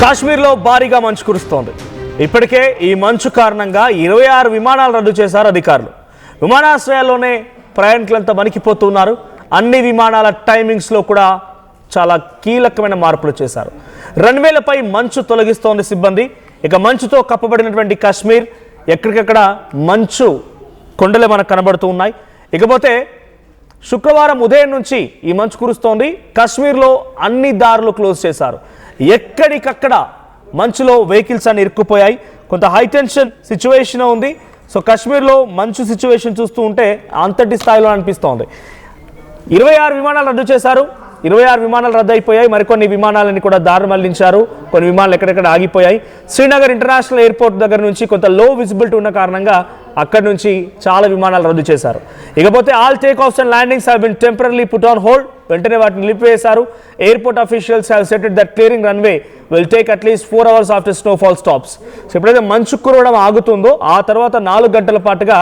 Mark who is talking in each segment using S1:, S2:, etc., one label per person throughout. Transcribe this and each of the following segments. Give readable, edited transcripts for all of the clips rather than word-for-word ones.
S1: కాశ్మీర్లో భారీగా మంచు కురుస్తోంది. ఇప్పటికే ఈ మంచు కారణంగా 26 విమానాలు రద్దు చేశారు అధికారులు. విమానాశ్రయాల్లోనే ప్రయాణికులంతా వణికిపోతున్నారు. అన్ని విమానాల టైమింగ్స్లో కూడా చాలా కీలకమైన మార్పులు చేశారు. రన్వేలపై మంచు తొలగిస్తోంది సిబ్బంది. ఇక మంచుతో కప్పబడినటువంటి కాశ్మీర్ ఎక్కడికక్కడ మంచు కొండలే మనకు కనబడుతూ ఉన్నాయి. ఇకపోతే శుక్రవారం ఉదయం నుంచి ఈ మంచు కురుస్తోంది. కాశ్మీర్లో అన్ని దారులు క్లోజ్ చేశారు. ఎక్కడికక్కడ మంచులో వెహికల్స్ అన్ని ఇరుక్కుపోయాయి. కొంత హైటెన్షన్ సిచ్యువేషన్ ఉంది. సో కాశ్మీర్లో మంచు సిచ్యువేషన్ చూస్తూ ఉంటే అంతటి స్థాయిలో అనిపిస్తోంది. 26 విమానాలు రద్దు చేశారు. 26 విమానాలు రద్దు అయిపోయాయి. మరికొన్ని విమానాలని కూడా దారి మళ్లించారు. కొన్ని విమానాలు ఎక్కడెక్కడ ఆగిపోయాయి. శ్రీనగర్ ఇంటర్నేషనల్ ఎయిర్పోర్ట్ దగ్గర నుంచి కొంత లో విజిబిలిటీ ఉన్న కారణంగా అక్కడి నుంచి చాలా విమానాలు రద్దు చేశారు. ఇకపోతే all take offs and landings have been temporary put on hold. వెంటనే వాటిని నిలిపివేశారు. Airport officials have stated that clearing runway will take అట్లీస్ట్ 4 hours after snowfall stops. So ఎప్పుడైతే మంచు కురవడం ఆగుతుందో ఆ తర్వాత 4 గంటల పాటుగా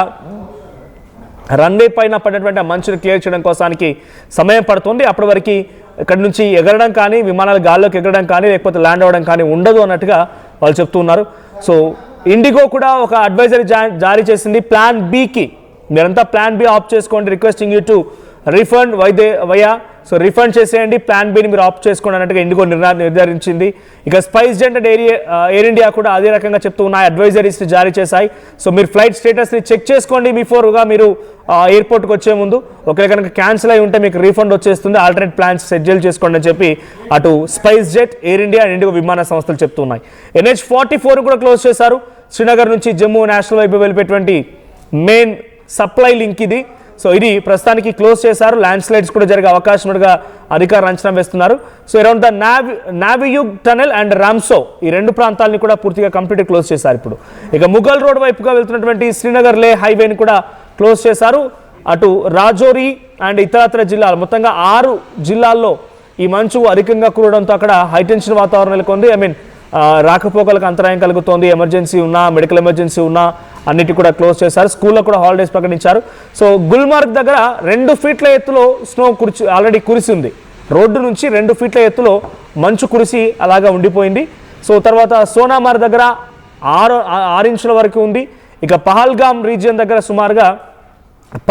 S1: రన్వే పైన పడినటువంటి ఆ మంచును క్లియర్ చేయడం కోసానికి సమయం పడుతుంది. అప్పటి వరకు ఇక్కడ నుంచి ఎగరడం కానీ, విమానాలు గాల్లోకి ఎగరడం కానీ, లేకపోతే ల్యాండ్ అవ్వడం కానీ ఉండదు అన్నట్టుగా వాళ్ళు చెప్తున్నారు. సో ఇండిగో కూడా ఒక అడ్వైజరీ జారీ చేసింది ప్లాన్ బికి. మీరంతా ప్లాన్ బి ఆప్ట్ చేసుకోండి, requesting you to refund via. So refund చేసేయండి, ప్లాన్ బిని మీరు ఆప్ట్ చేసుకోండి అన్నట్టుగా ఇండిగో నిర్ధారించింది. ఇక spice jet and air India కూడా అదే రకంగా చెప్తూ ఉన్నాయి, అడ్వైజరీస్ జారీ చేశాయి. సో మీరు ఫ్లైట్ స్టేటస్ని చెక్ చేసుకోండి బిఫోర్గా మీరు ఎయిర్పోర్ట్కి వచ్చే ముందు. ఒకవేళ కనుక క్యాన్సిల్ అయి ఉంటే మీకు రీఫండ్ వచ్చేస్తుంది, ఆల్టర్నేట్ ప్లాన్స్ షెడ్యూల్ చేసుకోండి అని చెప్పి అటు spice jet, air India and IndiGo విమాన సంస్థలు చెప్తున్నాయి. NH-44 కూడా క్లోజ్ చేశారు. శ్రీనగర్ నుంచి జమ్మూ నేషనల్ వైపు వెళ్ళిపోయేటువంటి మెయిన్ సప్లై లింక్ ఇది. సో ఇది ప్రస్తుతానికి క్లోజ్ చేశారు. ల్యాండ్ స్లైడ్స్ కూడా జరిగే అవకాశం ఉన్నట్టుగా అధికారులు అంచనా వేస్తున్నారు. So around the Navyug tunnel and Ramsu ఈ 2 ప్రాంతాలని కూడా పూర్తిగా కంప్లీట్ క్లోజ్ చేశారు. ఇప్పుడు ఇక ముఘల్ రోడ్ వైపుగా వెళ్తున్నటువంటి శ్రీనగర్ లే హైవేని కూడా క్లోజ్ చేశారు. అటు రాజౌరి అండ్ ఇతరత్ర జిల్లాలు మొత్తంగా 6 జిల్లాల్లో ఈ మంచు అధికంగా కురవడంతో అక్కడ హైటెన్షన్ వాతావరణం నెలకొంది. రాకపోకలకు అంతరాయం కలుగుతోంది. ఎమర్జెన్సీ ఉన్నా, మెడికల్ ఎమర్జెన్సీ ఉన్నా అన్నిటి కూడా క్లోజ్ చేశారు. స్కూల్లో కూడా హాలిడేస్ ప్రకటించారు. సో గుల్మార్గ్ దగ్గర 2 ఫీట్ల ఎత్తులో స్నో ఆల్రెడీ కురిసి ఉంది. రోడ్డు నుంచి 2 ఫీట్ల ఎత్తులో మంచు కురిసి అలాగా ఉండిపోయింది. సో తర్వాత సోనామార్ దగ్గర 6 ఇంచుల వరకు ఉంది. ఇక పహల్గామ్ రీజియన్ దగ్గర సుమారుగా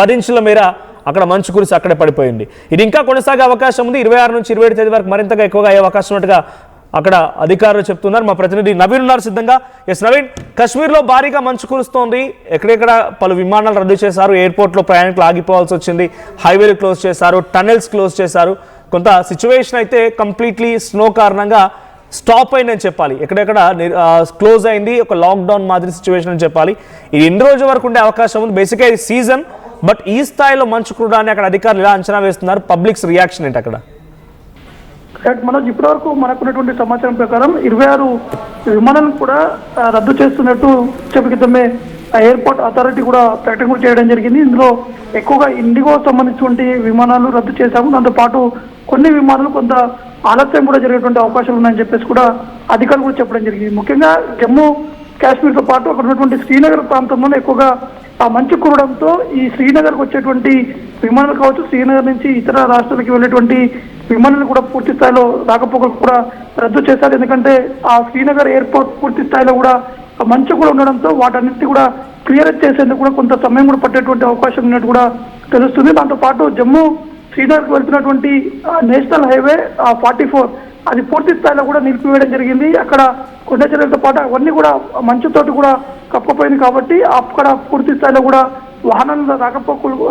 S1: 10 ఇంచుల మేర అక్కడ మంచు కురిసి అక్కడే పడిపోయింది. ఇది ఇంకా కొనసాగే అవకాశం ఉంది. 26 నుంచి 27 తేదీ వరకు మరింతగా ఎక్కువగా అయ్యే అవకాశం ఉన్నట్టుగా అక్కడ అధికారులు చెప్తున్నారు. మా ప్రతినిధి నవీన్ ఉన్నారు సిద్ధంగా. ఎస్ నవీన్, కాశ్మీర్లో భారీగా మంచు కురుస్తోంది. ఎక్కడెక్కడ పలు విమానాలు రద్దు చేశారు. ఎయిర్పోర్ట్లో ప్రయాణికులు ఆగిపోవాల్సి వచ్చింది. హైవేలు క్లోజ్ చేశారు, టనెల్స్ క్లోజ్ చేశారు. కొంత సిచ్యువేషన్ అయితే కంప్లీట్లీ స్నో కారణంగా స్టాప్ అయిందని చెప్పాలి. ఎక్కడెక్కడ క్లోజ్ అయింది, ఒక లాక్డౌన్ మాదిరి సిచ్యువేషన్ అని చెప్పాలి. ఇది ఎన్ని రోజుల వరకు ఉండే అవకాశం ఉంది? బేసిక్గా ఇది సీజన్, బట్ ఈ స్థాయిలో మంచు కురడాన్ని అక్కడ అధికారులు ఎలా అంచనా వేస్తున్నారు? పబ్లిక్స్ రియాక్షన్ ఏంటి అక్కడ?
S2: మనోజ్, ఇప్పటి వరకు మనకున్నటువంటి సమాచారం ప్రకారం 26 విమానాలను కూడా రద్దు చేస్తున్నట్టు క్రితమే ఎయిర్పోర్ట్ అథారిటీ కూడా ప్రకటన కూడా చేయడం జరిగింది. ఇందులో ఎక్కువగా ఇండిగో సంబంధించినటువంటి విమానాలు రద్దు చేశాము. దాంతోపాటు కొన్ని విమానాలు కొంత ఆలస్యం కూడా జరిగేటువంటి అవకాశాలు ఉన్నాయని చెప్పేసి కూడా అధికారులు కూడా చెప్పడం జరిగింది. ముఖ్యంగా జమ్మూ కాశ్మీర్తో పాటు అక్కడ ఉన్నటువంటి శ్రీనగర్ ప్రాంతంలోనే ఎక్కువగా ఆ మంచు కురవడంతో ఈ శ్రీనగర్కి వచ్చేటువంటి విమానాలు కావచ్చు, శ్రీనగర్ నుంచి ఇతర రాష్ట్రాలకి వెళ్ళేటువంటి విమానాలు కూడా పూర్తి స్థాయిలో రాకపోకలు కూడా రద్దు చేశారు. ఎందుకంటే ఆ శ్రీనగర్ ఎయిర్పోర్ట్ పూర్తి స్థాయిలో కూడా మంచు కూడా ఉండడంతో వాటన్నిటి కూడా క్లియర్ చేసేందుకు కూడా కొంత సమయం కూడా పట్టేటువంటి అవకాశం ఉన్నట్టు కూడా తెలుస్తుంది. దాంతోపాటు జమ్మూ శ్రీనగర్కి వెళ్తున్నటువంటి నేషనల్ హైవే 44 అది పూర్తి స్థాయిలో కూడా నిలిపివేయడం జరిగింది. అక్కడ కొండ చర్యలతో పాటు అవన్నీ కూడా మంచుతోటి కూడా కప్పపోయింది కాబట్టి అక్కడ పూర్తి స్థాయిలో కూడా వాహనాల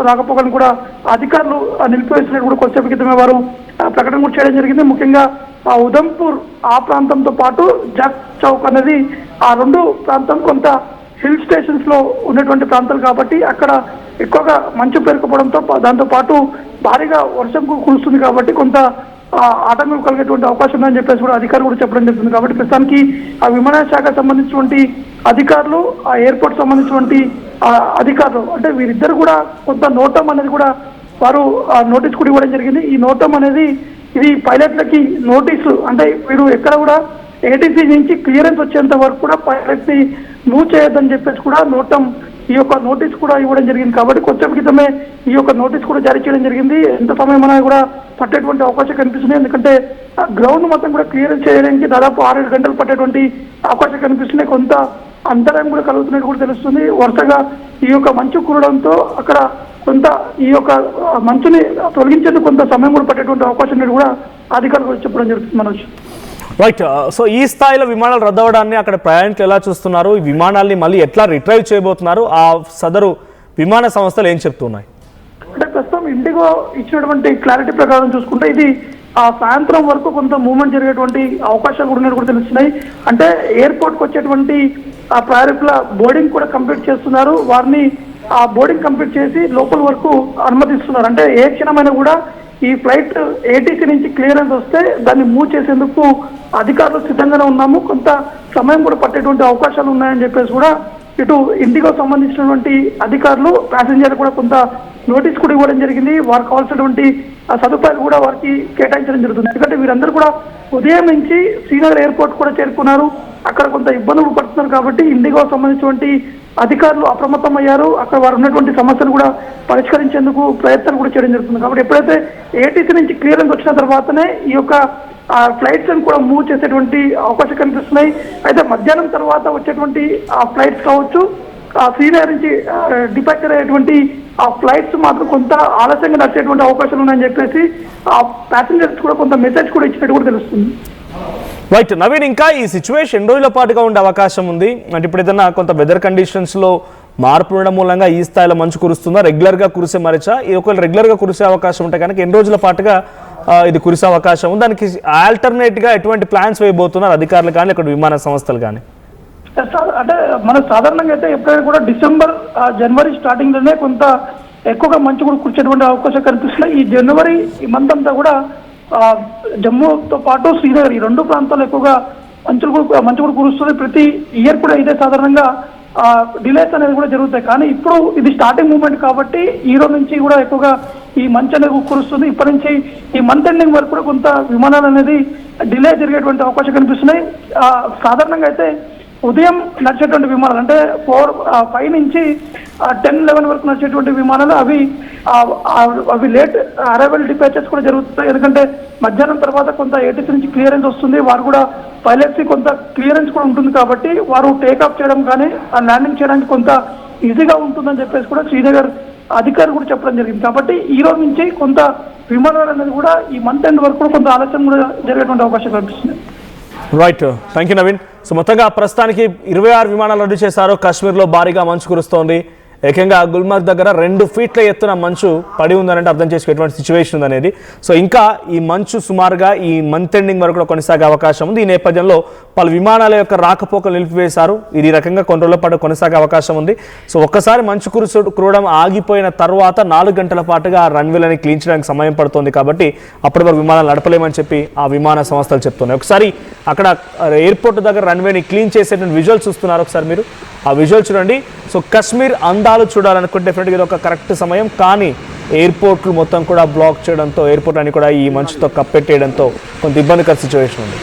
S2: రాకపోకలను కూడా అధికారులు నిలిపివేసినట్టు కూడా కొద్దిసేపు క్రితమే వారు ప్రకటన కూడా చేయడం జరిగింది. ముఖ్యంగా ఉదంపూర్ ఆ ప్రాంతంతో పాటు జగ్ చౌక్ అనేది ఆ 2 ప్రాంతం కొంత హిల్ స్టేషన్స్ లో ఉన్నటువంటి ప్రాంతాలు కాబట్టి అక్కడ ఎక్కువగా మంచు పేరుకుపోవడంతో దాంతోపాటు భారీగా వర్షం కురుస్తుంది కాబట్టి కొంత ఆటంకం కలిగేటువంటి అవకాశం ఉందని చెప్పేసి కూడా అధికారులు కూడా చెప్పడం జరుగుతుంది. కాబట్టి ప్రస్తుతానికి ఆ విమానయాన శాఖ సంబంధించినటువంటి అధికారులు, ఆ ఎయిర్పోర్ట్ సంబంధించినటువంటి అధికారులు అంటే వీరిద్దరు కూడా కొంత నోటం అనేది కూడా వారు నోటీస్ కూడా ఇవ్వడం జరిగింది. ఈ నోటం అనేది ఇది పైలట్లకి నోటీసు, అంటే వీరు ఎక్కడ కూడా ATC నుంచి క్లియరెన్స్ వచ్చేంత వరకు కూడా పైలట్ ని మూవ్ చేయొద్దని చెప్పేసి కూడా నోటం ఈ యొక్క నోటీస్ కూడా ఇవ్వడం జరిగింది. కాబట్టి కొంచెం క్రితమే ఈ యొక్క నోటీస్ కూడా జారీ చేయడం జరిగింది. ఎంత సమయం అనేది కూడా పట్టేటువంటి అవకాశం కనిపిస్తుంది. ఎందుకంటే గ్రౌండ్ మొత్తం కూడా క్లియరెన్స్ చేయడానికి దాదాపు 6-7 గంటలు పట్టేటువంటి అవకాశం కనిపిస్తున్నాయి. కొంత అంతరాయం కూడా కలుగుతున్నట్టు కూడా తెలుస్తుంది. వరుసగా ఈ యొక్క మంచు కురడంతో అక్కడ కొంత ఈ యొక్క మంచుని తొలగించేందుకు కొంత సమయం కూడా పట్టేటువంటి అవకాశం అనేది కూడా అధికారులు చెప్పడం జరుగుతుంది. మనోజ్,
S1: రైట్. సో ఈ స్థాయిలో విమానాలు రద్దవడాన్ని అక్కడ ప్రయాణికులు ఎలా చూస్తున్నారు? ఈ విమానాల్ని మళ్ళీ ఎట్లా రిట్రైవ్ చేయబోతున్నారు? ఆ సదరు విమాన సంస్థలు ఏం చెప్తున్నాయి?
S2: అంటే ప్రస్తుతం ఇండిగో ఇచ్చినటువంటి క్లారిటీ ప్రకారం చూసుకుంటే ఇది సాయంత్రం వరకు కొంత మూవ్మెంట్ జరిగేటువంటి అవకాశాలు కూడా ఉన్నట్టు కూడా తెలుస్తున్నాయి. అంటే ఎయిర్పోర్ట్కి వచ్చేటువంటి ప్రయాణికుల బోర్డింగ్ కూడా కంప్లీట్ చేస్తున్నారు. వారిని ఆ బోర్డింగ్ కంప్లీట్ చేసి లోపల వరకు అనుమతిస్తున్నారు. అంటే ఏ క్షణమైనా కూడా ఈ ఫ్లైట్ ఏటీసీ నుంచి క్లియరెన్స్ వస్తే దాన్ని మూవ్ చేసేందుకు అధికారులు సిద్ధంగానే ఉన్నాము. కొంత సమయం కూడా పట్టేటువంటి అవకాశాలు ఉన్నాయని చెప్పేసి కూడా ఇటు ఇండిగో సంబంధించినటువంటి అధికారులు ప్యాసింజర్లు కూడా కొంత నోటీస్ కూడా ఇవ్వడం జరిగింది. వారికి కావాల్సినటువంటి సదుపాయాలు కూడా వారికి కేటాయించడం జరుగుతుంది. ఎందుకంటే వీరందరూ కూడా ఉదయం నుంచి శ్రీనగర్ ఎయిర్పోర్ట్ కూడా చేరుకున్నారు. అక్కడ కొంత ఇబ్బందులు పడుతున్నారు. కాబట్టి ఇండిగో సంబంధించినటువంటి అధికారులు అప్రమత్తం అయ్యారు. అక్కడ వారు ఉన్నటువంటి సమస్యలు కూడా పరిష్కరించేందుకు ప్రయత్నాలు కూడా చేయడం జరుగుతుంది. కాబట్టి ఎప్పుడైతే ఏటీసీ నుంచి క్లియరెన్స్ వచ్చిన తర్వాతనే ఈ యొక్క ఫ్లైట్స్ కూడా మూవ్ చేసేటువంటి అవకాశం కనిపిస్తున్నాయి. అయితే మధ్యాహ్నం తర్వాత వచ్చేటువంటి ఫ్లైట్స్ కావచ్చు, శ్రీనగర్ నుంచి డిపార్చర్ అయ్యేటువంటి ఆ ఫ్లైట్స్ మాత్రం కొంత ఆలస్యంగా నడిచేటువంటి అవకాశాలు ఉన్నాయని చెప్పేసి ఆ ప్యాసింజర్స్ కూడా కొంత మెసేజ్ కూడా ఇచ్చినట్టు కూడా తెలుస్తుంది.
S1: రైట్ నవీన్, ఇంకా ఈ సిచ్యువేషన్ ఎన్ని రోజుల పాటుగా ఉండే అవకాశం ఉంది? అంటే ఇప్పుడు ఏదైనా కొంత వెదర్ కండిషన్స్లో మార్పు ఉండడం మూలంగా ఈ స్థాయిలో మంచు కురుస్తుందా? రెగ్యులర్గా కురిసే మరిచా? ఈ ఒకవేళ రెగ్యులర్గా కురిసే అవకాశం ఉంటే కనుక ఎన్ని రోజుల పాటుగా ఇది కురిసే అవకాశం ఉంది? దానికి ఆల్టర్నేట్గా ఎటువంటి ప్లాన్స్ వేయబోతున్నారు అధికారులు కానీ ఇక్కడ విమాన సంస్థలు కానీ?
S2: అంటే మన సాధారణంగా అయితే ఎప్పుడైనా కూడా డిసెంబర్ జనవరి స్టార్టింగ్ లోనే కొంత ఎక్కువగా మంచు కూడా కురిచేటువంటి అవకాశం కనిపిస్తున్నాయి. ఈ జనవరి ఈ మంత్ అంతా కూడా జమ్మూతో పాటు శ్రీనగర్ ఈ 2 ప్రాంతాల్లో ఎక్కువగా మంచు కూడా కురుస్తుంది. ప్రతి ఇయర్ కూడా ఇదే సాధారణంగా డిలేస్ అనేది కూడా జరుగుతాయి. కానీ ఇప్పుడు ఇది స్టార్టింగ్ మూమెంట్ కాబట్టి ఈ రోజు నుంచి కూడా ఎక్కువగా ఈ మంచు అనేది కురుస్తుంది. ఇప్పటి నుంచి ఈ మంత్ ఎండింగ్ వరకు కూడా కొంత విమానాలు అనేది డిలే జరిగేటువంటి అవకాశం కనిపిస్తున్నాయి. సాధారణంగా అయితే ఉదయం నడిచేటువంటి విమానాలు అంటే 5 నుంచి 10-11 వరకు నడిచేటువంటి విమానాలు అవి లేట్ అరైవల్ డిపాచర్స్ కూడా జరుగుతాయి. ఎందుకంటే మధ్యాహ్నం తర్వాత కొంత ఏటీసీ నుంచి క్లియరెన్స్ వస్తుంది. వారు కూడా పైలట్స్ కొంత క్లియరెన్స్ కూడా ఉంటుంది కాబట్టి వారు టేక్ఆఫ్ చేయడం కానీ ల్యాండింగ్ చేయడానికి కొంత ఈజీగా ఉంటుందని చెప్పేసి కూడా శ్రీనగర్ అధికారులు కూడా చెప్పడం జరిగింది. కాబట్టి ఈ రోజు నుంచి కొంత విమానాలు అనేది కూడా ఈ మంత్ ఎండ్ వరకు కూడా కొంత ఆలస్యం కూడా జరిగేటువంటి అవకాశం కనిపిస్తుంది.
S1: Right, thank you Naveen. So మొత్తంగా ప్రస్తుతానికి 26 విమానాలు రద్దు చేశారు. కాశ్మీర్లో భారీగా మంచు కురుస్తోంది. ఏకంగా గుల్మార్గ్ దగ్గర 2 ఫీట్ల ఎత్తున మంచు పడి ఉందనంటే అర్థం చేసుకునే ఎటువంటి సిచ్యువేషన్ ఉందనేది. సో ఇంకా ఈ మంచు సుమారుగా ఈ మంత్ ఎండింగ్ వరకు కూడా కొనసాగే అవకాశం ఉంది. ఈ నేపథ్యంలో పలు విమానాల యొక్క రాకపోకలు నిలిపివేశారు. ఇది ఈ రకంగా కొన్ని రోజుల పాటు కొనసాగే అవకాశం ఉంది. సో ఒక్కసారి మంచు కురవడం ఆగిపోయిన తర్వాత 4 గంటల పాటుగా రన్వేలని క్లీన్ చేయడానికి సమయం పడుతుంది. కాబట్టి అప్పటి వరకు విమానాలు నడపలేమని చెప్పి ఆ విమాన సంస్థలు చెప్తున్నాయి. ఒకసారి అక్కడ ఎయిర్పోర్ట్ దగ్గర రన్వేని క్లీన్ చేసేటువంటి విజువల్స్ చూస్తున్నారు. ఒకసారి మీరు ఆ విజువల్ చూడండి. సో కశ్మీర్ అందాలు చూడాలనుకుంటే డెఫినెట్గా ఇది ఒక కరెక్ట్ సమయం. కానీ ఎయిర్పోర్ట్లు మొత్తం కూడా బ్లాక్ చేయడంతో ఎయిర్పోర్ట్ అని కూడా ఈ మంచుతో కప్పెట్టేయడంతో కొంత ఇబ్బందికర సిచ్యువేషన్ ఉంది.